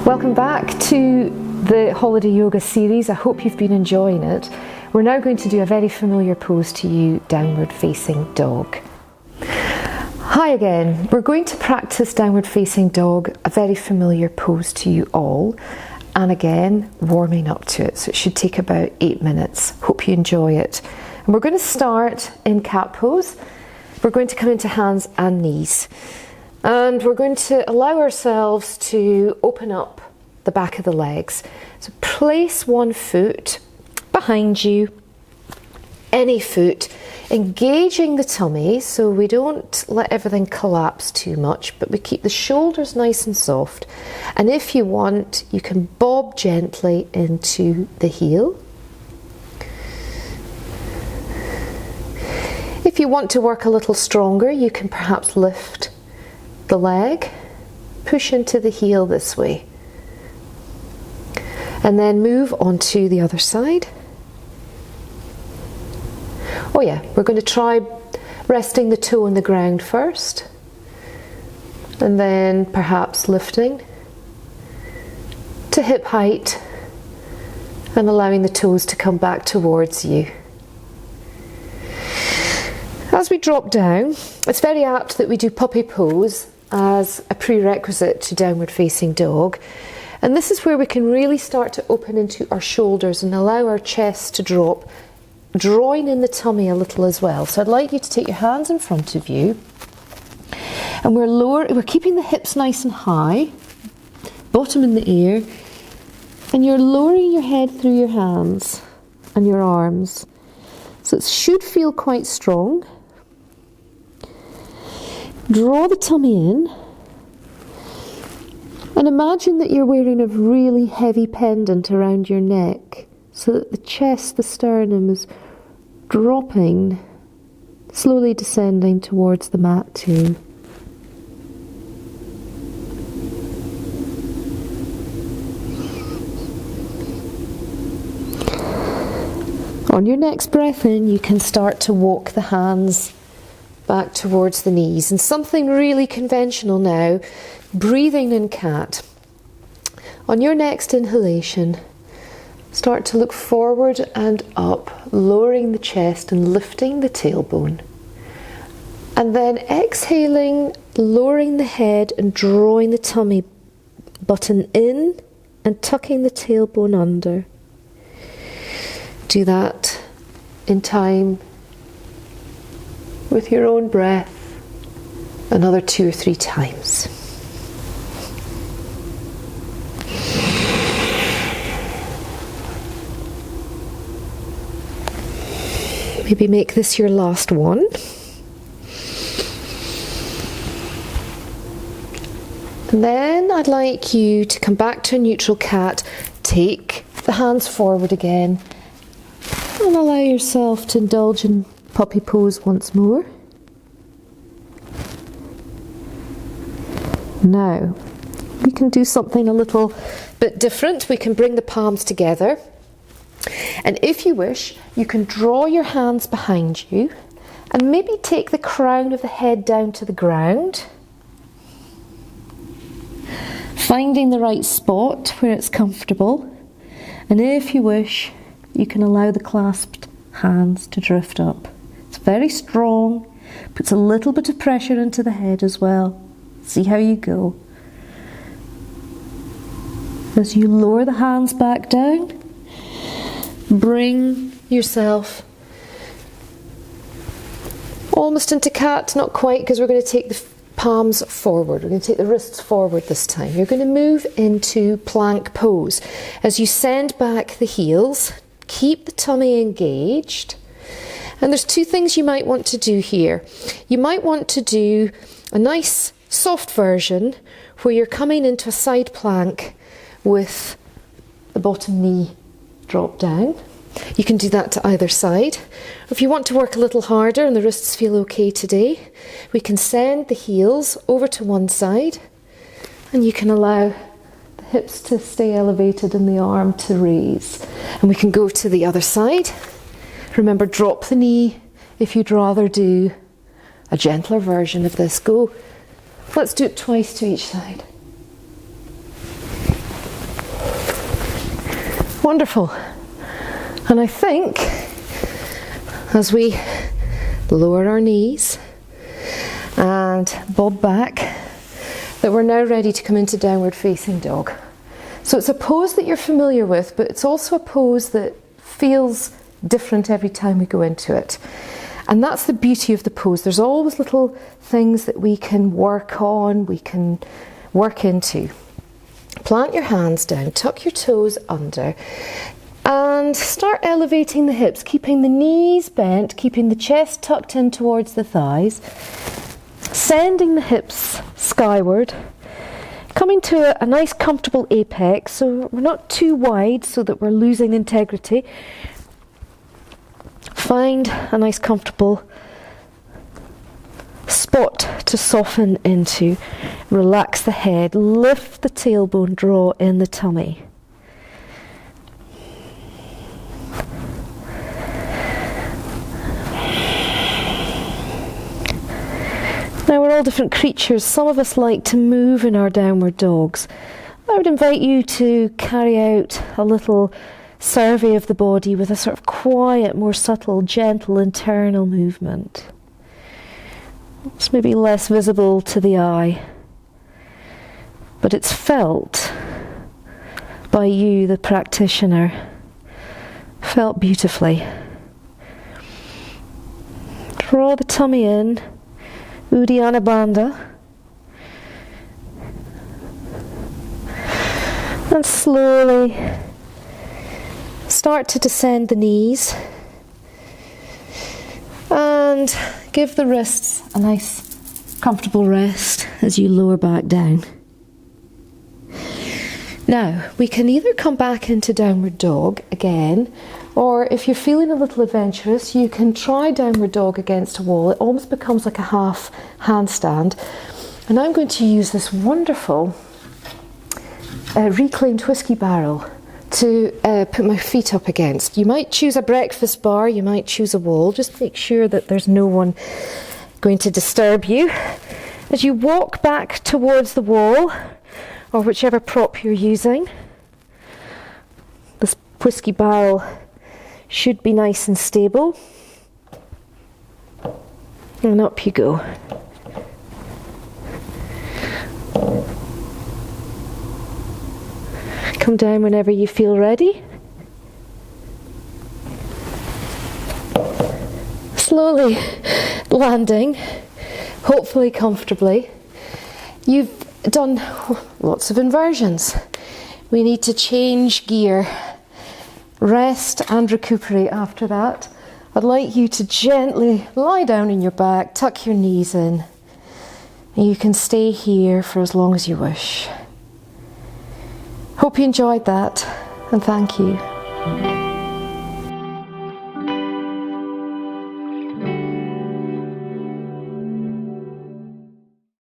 Welcome back to the Holiday Yoga series. I hope you've been enjoying it. We're now going to do a very familiar pose to you, downward facing dog. Hi again. We're going to practice downward facing dog, a very familiar pose to you all, and again warming up to it. So it should take about 8 minutes. Hope you enjoy it. And we're going to start in cat pose. We're going to come into hands and knees. And we're going to allow ourselves to open up the back of the legs. So place one foot behind you, any foot, engaging the tummy so we don't let everything collapse too much, but we keep the shoulders nice and soft. And if you want, you can bob gently into the heel. If you want to work a little stronger, you can perhaps lift the leg, push into the heel this way, and then move on to the other side. Oh yeah, we're going to try resting the toe on the ground first, and then perhaps lifting to hip height and allowing the toes to come back towards you. As we drop down, it's very apt that we do puppy pose as a prerequisite to downward facing dog, and this is where we can really start to open into our shoulders and allow our chest to drop, drawing in the tummy a little as well. So I'd like you to take your hands in front of you, and we're keeping the hips nice and high, bottom in the air, and you're lowering your head through your hands and your arms. So it should feel quite strong. Draw the tummy in and imagine that you're wearing a really heavy pendant around your neck so that the chest, the sternum is dropping, slowly descending towards the mat too. On your next breath in, you can start to walk the hands back towards the knees, and something really conventional now, breathing in cat. On your next inhalation, start to look forward and up, lowering the chest and lifting the tailbone. And then exhaling, lowering the head and drawing the tummy button in and tucking the tailbone under. Do that in time with your own breath, another 2 or 3 times. Maybe make this your last one. And then I'd like you to come back to a neutral cat, take the hands forward again, and allow yourself to indulge in puppy pose once more. Now, we can do something a little bit different. We can bring the palms together. And if you wish, you can draw your hands behind you and maybe take the crown of the head down to the ground, finding the right spot where it's comfortable. And if you wish, you can allow the clasped hands to drift up. It's very strong, puts a little bit of pressure into the head as well. See how you go. As you lower the hands back down, bring yourself almost into cat, not quite, because we're going to take the palms forward. We're going to take the wrists forward this time. You're going to move into plank pose. As you send back the heels, keep the tummy engaged. And there's 2 things you might want to do here. You might want to do a nice soft version where you're coming into a side plank with the bottom knee drop down. You can do that to either side. If you want to work a little harder and the wrists feel okay today, we can send the heels over to one side, and you can allow the hips to stay elevated and the arm to raise. And we can go to the other side. Remember, drop the knee if you'd rather do a gentler version of this. Go. Let's do it twice to each side. Wonderful. And I think as we lower our knees and bob back, that we're now ready to come into downward facing dog. So it's a pose that you're familiar with, but it's also a pose that feels different every time we go into it. And that's the beauty of the pose. There's always little things that we can work on, we can work into. Plant your hands down, tuck your toes under, and start elevating the hips, keeping the knees bent, keeping the chest tucked in towards the thighs, sending the hips skyward, coming to a nice comfortable apex, so we're not too wide so that we're losing integrity. Find a nice comfortable spot to soften into. Relax the head, lift the tailbone, draw in the tummy. Now we're all different creatures. Some of us like to move in our downward dogs. I would invite you to carry out a little survey of the body with a sort of quiet, more subtle, gentle internal movement. It's maybe less visible to the eye, but it's felt by you, the practitioner, felt beautifully. Draw the tummy in, Uddiyana Bandha, and slowly start to descend the knees and give the wrists a nice comfortable rest as you lower back down. Now we can either come back into downward dog again, or if you're feeling a little adventurous, you can try downward dog against a wall. It almost becomes like a half handstand. And I'm going to use this wonderful reclaimed whiskey barrel to put my feet up against. You might choose a breakfast bar, you might choose a wall. Just make sure that there's no one going to disturb you. As you walk back towards the wall, or whichever prop you're using, this whiskey barrel should be nice and stable. And up you go. Come down whenever you feel ready. Slowly landing, hopefully comfortably. You've done lots of inversions. We need to change gear, rest and recuperate after that. I'd like you to gently lie down on your back, tuck your knees in, and you can stay here for as long as you wish. Hope you enjoyed that, and thank you.